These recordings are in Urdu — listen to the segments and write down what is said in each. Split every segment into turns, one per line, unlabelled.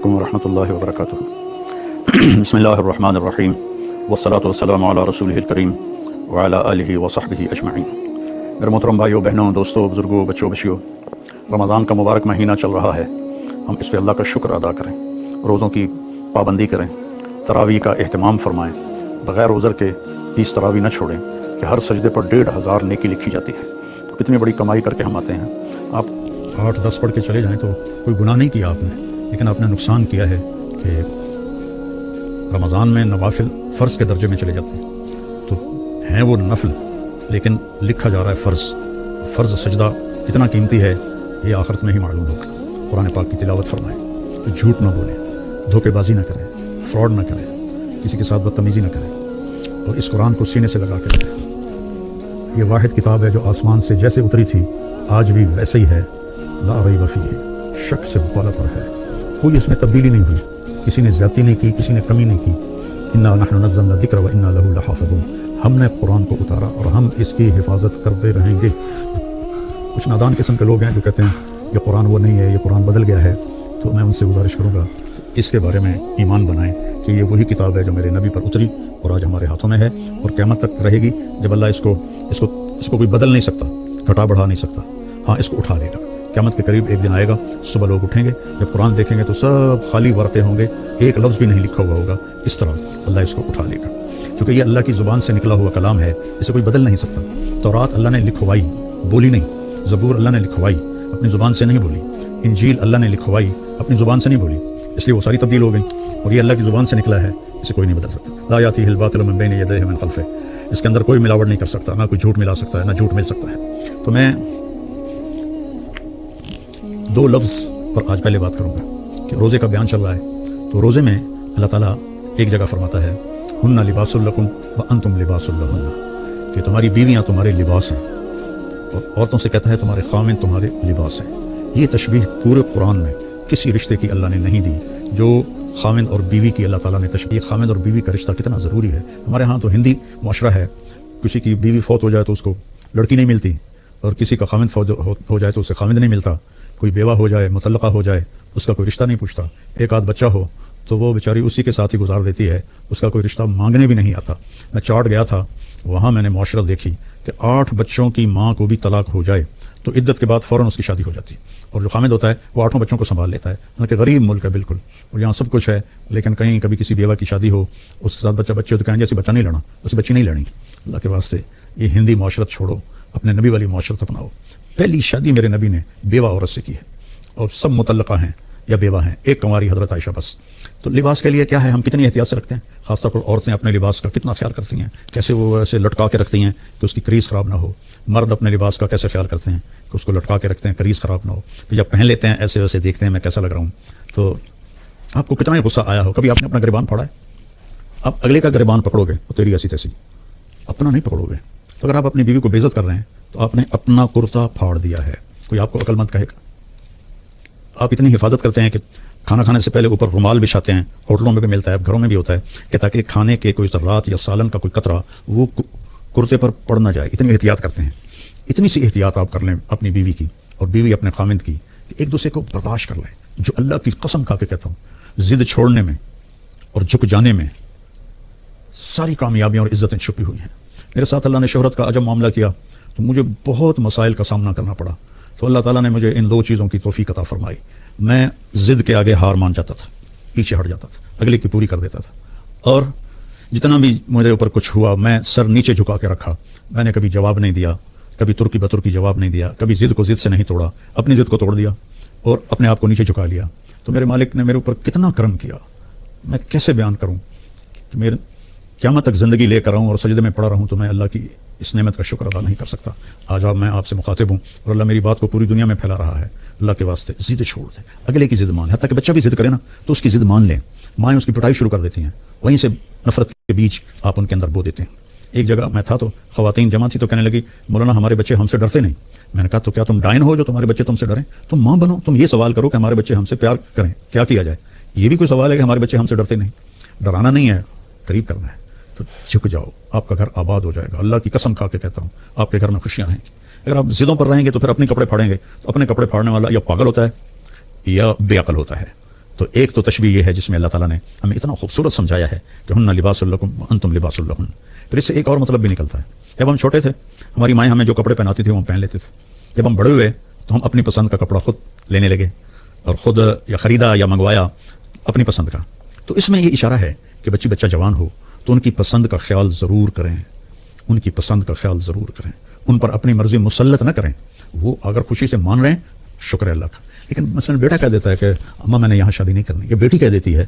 علیکم ورحمۃ اللہ وبرکاتہ۔ بسم اللہ الرحمن الرحیم والصلاۃ والسلام علی رسولہ الکریم وعلی آلہ وصحبہ اجمعین۔ میرے محترم بھائیوں، بہنوں، دوستوں، بزرگوں، بچوں، بچیوں، رمضان کا مبارک مہینہ چل رہا ہے۔ ہم اس پہ اللہ کا شکر ادا کریں، روزوں کی پابندی کریں، تراویح کا اہتمام فرمائیں، بغیر عذر کے 20 تراویح نہ چھوڑیں کہ ہر سجدے پر 1500 نیکی لکھی جاتی ہے۔ تو کتنی بڑی کمائی کر کے ہم آتے ہیں۔ آپ 8-10 پڑھ کے چلے جائیں تو کوئی گناہ نہیں کیا آپ نے، لیکن آپ نے نقصان کیا ہے کہ رمضان میں نوافل فرض کے درجے میں چلے جاتے ہیں۔ تو ہیں وہ نفل، لیکن لکھا جا رہا ہے فرض سجدہ کتنا قیمتی ہے یہ آخرت میں ہی معلوم ہوگا۔ قرآن پاک کی تلاوت فرمائیں تو جھوٹ نہ بولیں، دھوکے بازی نہ کریں، فراڈ نہ کریں، کسی کے ساتھ بدتمیزی نہ کریں، اور اس قرآن کو سینے سے لگا کے رکھیں۔ یہ واحد کتاب ہے جو آسمان سے جیسے اتری تھی آج بھی ویسے ہی ہے، لا ریب فیہ، شک سے بالا پر ہے، کوئی اس میں تبدیلی نہیں ہوئی، کسی نے زیادتی نہیں کی، کسی نے کمی نہیں کی۔ انا نحن نزلنا الذکر وانا لہ لحافظون، ہم نے قرآن کو اتارا اور ہم اس کی حفاظت کرتے رہیں گے۔ کچھ نادان قسم کے لوگ ہیں جو کہتے ہیں یہ قرآن وہ نہیں ہے، یہ قرآن بدل گیا ہے، تو میں ان سے گزارش کروں گا اس کے بارے میں ایمان بنائیں کہ یہ وہی کتاب ہے جو میرے نبی پر اتری اور آج ہمارے ہاتھوں میں ہے اور قیامت تک رہے گی، جب اللہ اس کو کوئی بدل نہیں سکتا، گھٹا بڑھا نہیں سکتا۔ ہاں، اس کو اٹھا لے گا۔ قیامت کے قریب ایک دن آئے گا، صبح لوگ اٹھیں گے، جب قرآن دیکھیں گے تو سب خالی ورقے ہوں گے، ایک لفظ بھی نہیں لکھا ہوا ہوگا۔ اس طرح اللہ اس کو اٹھا لے گا، کیونکہ یہ اللہ کی زبان سے نکلا ہوا کلام ہے، اسے کوئی بدل نہیں سکتا۔ تورات اللہ نے لکھوائی، بولی نہیں۔ زبور اللہ نے لکھوائی، اپنی زبان سے نہیں بولی۔ انجیل اللہ نے لکھوائی، اپنی زبان سے نہیں بولی، اس لیے وہ ساری تبدیل ہو گئی، اور یہ اللہ کی زبان سے نکلا ہے، اسے کوئی نہیں بدل سکتا۔ لا یاتیہ الباطل من بین یدیہ ومن خلفہ، اس کے اندر کوئی ملاوٹ نہیں کر سکتا، نہ کوئی جھوٹ ملا سکتا ہے، نہ جھوٹ مل سکتا ہے۔ تو میں 2 لفظ پر آج پہلے بات کروں گا کہ روزے کا بیان چل رہا ہے، تو روزے میں اللہ تعالیٰ ایک جگہ فرماتا ہے ہن لباس لکم وانتم لباس لہن، کہ تمہاری بیویاں تمہارے لباس ہیں، اور عورتوں سے کہتا ہے تمہارے خاوند تمہارے لباس ہیں۔ یہ تشبیہ پورے قرآن میں کسی رشتے کی اللہ نے نہیں دی جو خاوند اور بیوی کی اللہ تعالیٰ نے تشبیہ۔ خاوند اور بیوی کا رشتہ کتنا ضروری ہے۔ ہمارے ہاں تو ہندی معاشرہ ہے، کسی کی بیوی فوت ہو جائے تو اس کو لڑکی نہیں ملتی، اور کسی کا خاوند فوت ہو جائے تو اسے خاوند نہیں ملتا۔ کوئی بیوہ ہو جائے، مطلقہ ہو جائے، اس کا کوئی رشتہ نہیں پوچھتا۔ ایک آدھ بچہ ہو تو وہ بیچاری اسی کے ساتھ ہی گزار دیتی ہے، اس کا کوئی رشتہ مانگنے بھی نہیں آتا۔ میں چاٹ گیا تھا، وہاں میں نے معاشرہ دیکھی کہ 8 بچوں کی ماں کو بھی طلاق ہو جائے تو عدت کے بعد فوراً اس کی شادی ہو جاتی، اور جو خامد ہوتا ہے وہ 8 بچوں کو سنبھال لیتا ہے۔ حالانکہ غریب ملک ہے بالکل، اور یہاں سب کچھ ہے، لیکن کہیں کبھی کسی بیوہ کی شادی ہو، اس کے ساتھ بچے ہو تو کہیں گے اسے بچہ نہیں لڑنا، اسے بچی نہیں لڑنی۔ اللہ کے واسطے یہ ہندی معاشرت چھوڑو، اپنے نبی والی معاشرت اپناؤ۔ پہلی شادی میرے نبی نے بیوہ عورت سے کی ہے، اور سب مطلقہ ہیں یا بیوہ ہیں، ایک کنواری حضرت عائشہ بس۔ تو لباس کے لیے کیا ہے، ہم کتنی احتیاط سے رکھتے ہیں، خاص طور پر عورتیں اپنے لباس کا کتنا خیال کرتی ہیں، کیسے وہ ایسے لٹکا کے رکھتی ہیں کہ اس کی کریز خراب نہ ہو۔ مرد اپنے لباس کا کیسے خیال کرتے ہیں کہ اس کو لٹکا کے رکھتے ہیں، کریز خراب نہ ہو، پھر جب پہن لیتے ہیں ایسے ویسے دیکھتے ہیں میں کیسا لگ رہا ہوں۔ تو آپ کو کتنا ہی غصہ آیا ہو، کبھی آپ نے اپنا گریبان پھاڑا ہے؟ آپ اگلے کا گریبان پکڑو گے وہ تیری ایسی تیسی، اپنا نہیں پکڑو گے۔ تو اگر آپ اپنی بیوی کو بے عزت کر رہے ہیں تو آپ نے اپنا کرتا پھاڑ دیا ہے۔ کوئی آپ کو عقل مند کہے گا؟ آپ اتنی حفاظت کرتے ہیں کہ کھانا کھانے سے پہلے اوپر رومال بچھاتے ہیں، ہوٹلوں میں بھی ملتا ہے، گھروں میں بھی ہوتا ہے، کہ تاکہ کھانے کے کوئی ذرات یا سالن کا کوئی قطرہ وہ کرتے پر پڑ نہ جائے۔ اتنی احتیاط کرتے ہیں۔ اتنی سی احتیاط آپ کر لیں اپنی بیوی کی اور بیوی اپنے خامند کی، کہ ایک دوسرے کو برداشت کر لیں۔ جو اللہ کی قسم کھا کے کہتا ہوں، ضد چھوڑنے میں اور جھک جانے میں ساری کامیابیاں اور عزتیں چھپی ہوئی ہیں۔ میرے ساتھ اللہ نے شہرت کا عجب معاملہ کیا تو مجھے بہت مسائل کا سامنا کرنا پڑا، تو اللہ تعالیٰ نے مجھے ان 2 چیزوں کی توفیق عطا فرمائی۔ میں ضد کے آگے ہار مان جاتا تھا، پیچھے ہٹ جاتا تھا، اگلے کی پوری کر دیتا تھا، اور جتنا بھی مجھے اوپر کچھ ہوا میں سر نیچے جھکا کے رکھا۔ میں نے کبھی جواب نہیں دیا، کبھی ترکی بترکی جواب نہیں دیا، کبھی ضد کو ضد سے نہیں توڑا، اپنی ضد کو توڑ دیا اور اپنے آپ کو نیچے جھکا لیا۔ تو میرے مالک نے میرے اوپر کتنا کرم کیا، میں کیسے بیان کروں کہ میرے قیامت تک زندگی لے کر رہوں اور سجدے میں پڑا رہوں تو میں اللہ کی اس نعمت کا شکر ادا نہیں کر سکتا۔ آج میں آپ سے مخاطب ہوں اور اللہ میری بات کو پوری دنیا میں پھیلا رہا ہے۔ اللہ کے واسطے ضد چھوڑ دیں، اگلے کی ضد مان، حتیٰ کہ بچہ بھی ضد کرے نا تو اس کی ضد مان لیں۔ مائیں اس کی پٹائی شروع کر دیتی ہیں، وہیں سے نفرت کے بیج آپ ان کے اندر بو دیتے ہیں۔ ایک جگہ میں تھا تو خواتین جمع تھی تو کہنے لگی مولانا ہمارے بچے ہم سے ڈرتے نہیں۔ میں نے کہا تو کیا تم ڈائن ہو جو تمہارے بچے تم سے ڈریں؟ تم ماں بنو، تم یہ سوال کرو کہ ہمارے بچے ہم سے پیار کریں، کیا کیا جائے؟ یہ بھی کوئی سوال ہے کہ ہمارے بچے ہم سے ڈرتے نہیں؟ ڈرانا نہیں ہے، قریب کرنا ہے۔ تو جھک جاؤ، آپ کا گھر آباد ہو جائے گا۔ اللہ کی قسم کھا کے کہتا ہوں، آپ کے گھر میں خوشیاں رہیں گی۔ اگر آپ ضدوں پر رہیں گے تو پھر اپنے کپڑے پھاڑیں گے، تو اپنے کپڑے پھاڑنے والا یا پاگل ہوتا ہے یا بے عقل ہوتا ہے۔ تو ایک تو تشبیہ یہ ہے جس میں اللہ تعالیٰ نے ہمیں اتنا خوبصورت سمجھایا ہے کہ ہن لباس لکم وانتم لباس لہن. پھر اس سے ایک اور مطلب بھی نکلتا ہے. جب ہم چھوٹے تھے ہماری مائیں ہمیں جو کپڑے پہناتی تھیں وہ ہم پہن لیتے تھے. جب ہم بڑے ہوئے تو ہم اپنی پسند کا کپڑا خود لینے لگے اور خود یا خریدا یا منگوایا اپنی پسند کا. تو اس میں یہ اشارہ ہے کہ بچہ جوان ہو تو ان کی پسند کا خیال ضرور کریں, ان کی پسند کا خیال ضرور کریں, ان پر اپنی مرضی مسلط نہ کریں. وہ اگر خوشی سے مان رہے ہیں شکر ہے اللہ کا, لیکن مثلا بیٹا کہہ دیتا ہے کہ اماں میں نے یہاں شادی نہیں کرنی, یا بیٹی کہہ دیتی ہے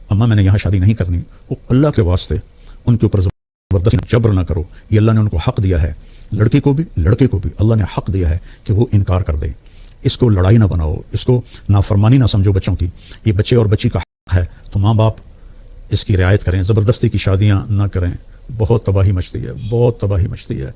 اماں میں نے یہاں شادی نہیں کرنی, وہ اللہ کے واسطے ان کے اوپر زبردستی جبر نہ کرو. یہ اللہ نے ان کو حق دیا ہے, لڑکی کو بھی لڑکے کو بھی اللہ نے حق دیا ہے کہ وہ انکار کر دیں. اس کو لڑائی نہ بناؤ, اس کو نافرمانی نہ سمجھو بچوں کی. یہ بچے اور بچی کا حق ہے, تو ماں باپ اس کی رعایت کریں, زبردستی کی شادیاں نہ کریں. بہت تباہی مچتی ہے, بہت تباہی مچتی ہے.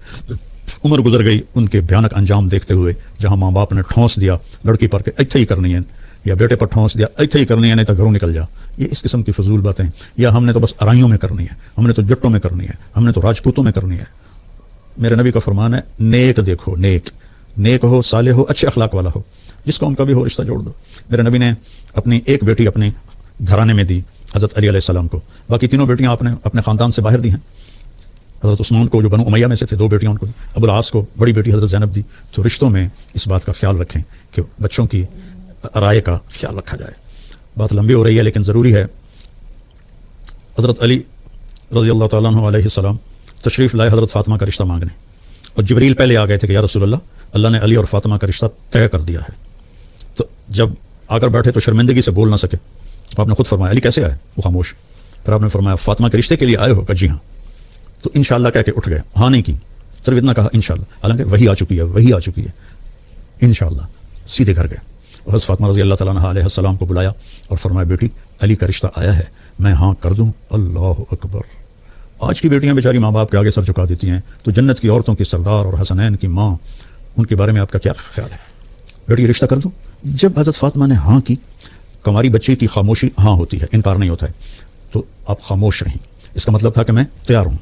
عمر گزر گئی ان کے بھیانک انجام دیکھتے ہوئے, جہاں ماں باپ نے ٹھونس دیا لڑکی پر کہ ایتھے ہی کرنی ہے, یا بیٹے پر ٹھونس دیا ایتھے ہی کرنی ہے نہیں تو گھروں نکل جا. یہ اس قسم کی فضول باتیں, یا ہم نے تو بس ارائیوں میں کرنی ہے, ہم نے تو جٹوں میں کرنی ہے, ہم نے تو راجپوتوں میں کرنی ہے. میرے نبی کا فرمان ہے نیک دیکھو, نیک ہو, صالح ہو, اچھے اخلاق والا ہو, جس قوم کا بھی ہو رشتہ جوڑ دو. میرے نبی نے اپنی ایک بیٹی اپنے گھرانے میں دی حضرت علی علیہ السلام کو, باقی تینوں بیٹیاں آپ نے اپنے خاندان سے باہر دی ہیں. حضرت عثمان کو جو بنو امیہ میں سے تھے 2 بیٹیاں ان کو دی, ابو العاص کو بڑی بیٹی حضرت زینب دی. تو رشتوں میں اس بات کا خیال رکھیں کہ بچوں کی رائے کا خیال رکھا جائے. بات لمبی ہو رہی ہے لیکن ضروری ہے. حضرت علی رضی اللہ تعالیٰ عنہ علیہ السلام تشریف لائے حضرت فاطمہ کا رشتہ مانگنے, اور جبریل پہلے آ گئے تھے کہ یا رسول اللہ نے علی اور فاطمہ کا رشتہ طے کر دیا ہے. تو جب آ کر بیٹھے تو شرمندگی سے بول نہ سکے, تو آپ نے خود فرمایا علی کیسے آئے, وہ خاموش. پھر آپ نے فرمایا فاطمہ کے رشتے کے لیے آئے ہو, کہ جی ہاں. تو انشاءاللہ کہہ کے اٹھ گئے, ہاں نہیں کی, صرف اتنا کہا انشاءاللہ, حالانکہ وہی آ چکی ہے, انشاءاللہ. سیدھے گھر گئے. حضرت فاطمہ رضی اللہ تعالیٰ عنہ علیہ السلام کو بلایا اور فرمایا بیٹی علی کا رشتہ آیا ہے, میں ہاں کر دوں؟ اللہ اکبر. آج کی بیٹیاں بیچاری ماں باپ کے آگے سر جھکا دیتی ہیں, تو جنت کی عورتوں کی سردار اور حسنین کی ماں, ان کے بارے میں آپ کا کیا خیال ہے؟ بیٹی رشتہ کر دوں؟ جب حضرت فاطمہ نے ہاں کی, کماری بچی کی خاموشی ہاں ہوتی ہے, انکار نہیں ہوتا ہے, تو آپ خاموش رہیں. اس کا مطلب تھا کہ میں تیار ہوں.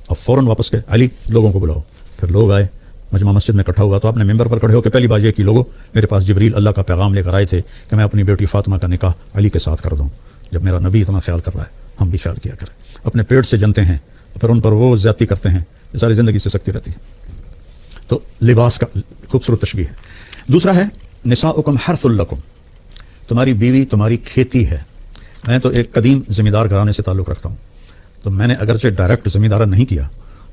اب فوراً واپس گئے, علی لوگوں کو بلاؤ. پھر لوگ آئے, مجمع مسجد میں اکٹھا ہوا, تو آپ نے ممبر پر کھڑے ہو کے پہلی بات یہ کی, لوگوں میرے پاس جبریل اللہ کا پیغام لے کر آئے تھے کہ میں اپنی بیٹی فاطمہ کا نکاح علی کے ساتھ کر دوں. جب میرا نبی اتنا خیال کر رہا ہے, ہم بھی خیال کیا کریں. اپنے پیٹ سے جنتے ہیں, پھر ان پر وہ زیادتی کرتے ہیں, یہ ساری زندگی سے سکتی رہتی ہے. تو لباس کا خوبصورت تشبیہ ہے. دوسرا ہے نساؤکم حرث لکم, تمہاری بیوی تمہاری کھیتی ہے. میں تو ایک قدیم زمیندار گھرانے سے تعلق رکھتا ہوں, تو میں نے اگرچہ ڈائریکٹ زمیندارہ نہیں کیا,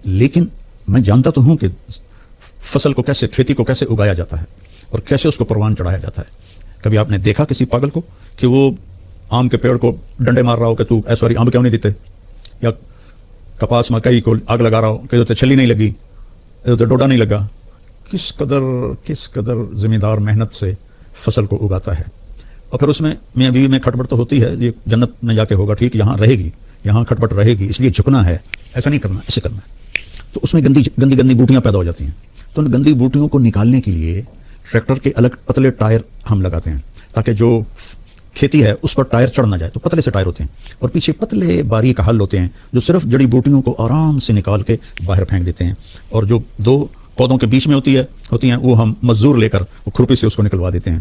لیکن میں جانتا تو ہوں کہ فصل کو کیسے, کھیتی کو کیسے اگایا جاتا ہے اور کیسے اس کو پروان چڑھایا جاتا ہے. کبھی آپ نے دیکھا کسی پاگل کو کہ وہ آم کے پیڑ کو ڈنڈے مار رہا ہو کہ تو ایس واری آم کیوں نہیں دیتے, یا کپاس مکئی کو آگ لگا رہا ہو کہ تو چھلی نہیں لگی, تو ڈوڈا نہیں لگا. کس قدر زمیندار محنت سے فصل کو اگاتا ہے. اور پھر اس میں میاں بیوی میں کھٹپٹ تو ہوتی ہے, یہ جنت میں جا کے ہوگا ٹھیک, یہاں رہے گی, یہاں کھٹپٹ رہے گی, اس لیے جھکنا ہے, ایسا نہیں کرنا, ایسے کرنا ہے. تو اس میں گندی بوٹیاں پیدا ہو جاتی ہیں. تو ان گندی بوٹیوں کو نکالنے کے لیے ٹریکٹر کے الگ پتلے ٹائر ہم لگاتے ہیں, تاکہ جو کھیتی ہے اس پر ٹائر چڑھ نہ جائے. تو پتلے سے ٹائر ہوتے ہیں, اور پیچھے پتلے باریک حل ہوتے ہیں جو صرف جڑی بوٹیوں کو آرام سے نکال کے باہر پھینک دیتے ہیں. اور جو 2 پودوں کے بیچ میں ہوتی ہیں وہ ہم مزدور لے کر وہ کھرپی سے اس کو نکلوا دیتے ہیں.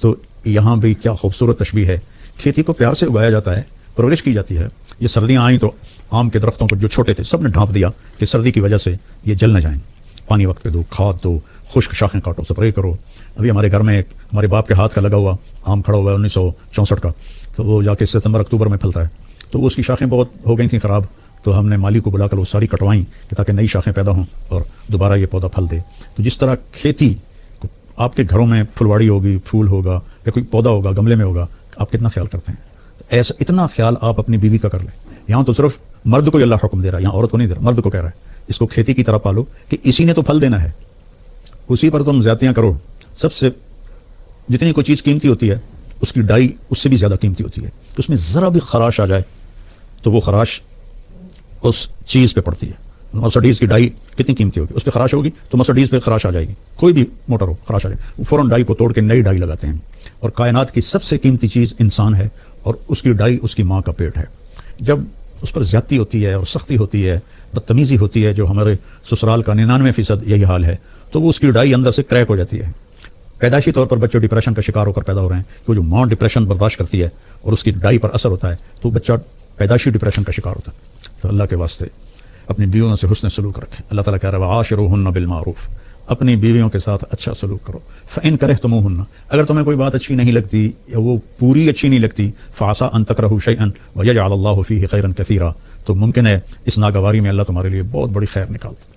تو یہاں بھی کیا خوبصورت تشبیہ ہے. کھیتی کو پیار سے اگایا جاتا ہے, پرورش کی جاتی ہے. یہ سردیاں آئیں تو آم کے درختوں کو جو چھوٹے تھے سب نے ڈھانپ دیا کہ سردی کی وجہ سے یہ جل نہ جائیں. پانی وقت پہ دو, کھاد دو, خشک شاخیں کاٹو, سپرے کرو. ابھی ہمارے گھر میں ایک ہمارے باپ کے ہاتھ کا لگا ہوا آم کھڑا ہوا ہے 1964 کا, تو وہ جا کے ستمبر اکتوبر میں پھلتا ہے. تو اس کی شاخیں بہت ہو گئی تھیں خراب, تو ہم نے مالی کو بلا کر وہ ساری کٹوائیں تاکہ نئی شاخیں پیدا ہوں اور دوبارہ یہ پودا پھل دے. تو جس طرح کھیتی آپ کے گھروں میں پھلواڑی ہوگی, پھول ہوگا, یا کوئی پودا ہوگا گملے میں ہوگا, آپ کتنا خیال کرتے ہیں. ایسا اتنا خیال آپ اپنی بیوی کا کر لیں. یہاں تو صرف مرد کو اللہ حکم دے رہا ہے, یہاں عورت کو نہیں دے رہا, مرد کو کہہ رہا ہے اس کو کھیتی کی طرح پالو کہ اسی نے تو پھل دینا ہے, اسی پر تم زیادتیاں کرو. سب سے جتنی کوئی چیز قیمتی ہوتی ہے اس کی ڈائی اس سے بھی زیادہ قیمتی ہوتی ہے. اس میں ذرا بھی خراش آ جائے تو وہ خراش اس چیز پہ پڑتی ہے. مرسڈیز کی ڈائی کتنی قیمتی ہوگی, اس پہ خراش ہوگی تو مرسڈیز پہ خراش آ جائے گی. کوئی بھی موٹر ہو خراش آ جائے, وہ فوراً ڈائی کو توڑ کے نئی ڈائی لگاتے ہیں. اور کائنات کی سب سے قیمتی چیز انسان ہے, اور اس کی ڈائی اس کی ماں کا پیٹ ہے. جب اس پر زیادتی ہوتی ہے اور سختی ہوتی ہے, بدتمیزی ہوتی ہے, جو ہمارے سسرال کا 99% یہی حال ہے, تو وہ اس کی ڈائی اندر سے کریک ہو جاتی ہے. پیدائشی طور پر بچے ڈپریشن کا شکار ہو کر پیدا ہو رہے ہیں کہ وہ جو ماں ڈپریشن برداشت کرتی ہے اور اس کی ڈائی پر اثر ہوتا ہے تو بچہ پیدائشی ڈپریشن کا شکار ہوتا ہے. تو اللہ کے واسطے اپنی بیویوں سے حسن سلوک رکھیں. اللہ تعالیٰ کہہ رہا ہے وعاشروہن بالمعروف، اپنی بیویوں کے ساتھ اچھا سلوک کرو. فإن کرہتموہن، اگر تمہیں کوئی بات اچھی نہیں لگتی یا وہ پوری اچھی نہیں لگتی، فعسیٰ ان تکرہوا شیئا ویجعل اللہ فیہ خیرا کثیرا، تو ممکن ہے اس ناگواری میں اللہ تمہارے لیے بہت بڑی خیر نکالتا.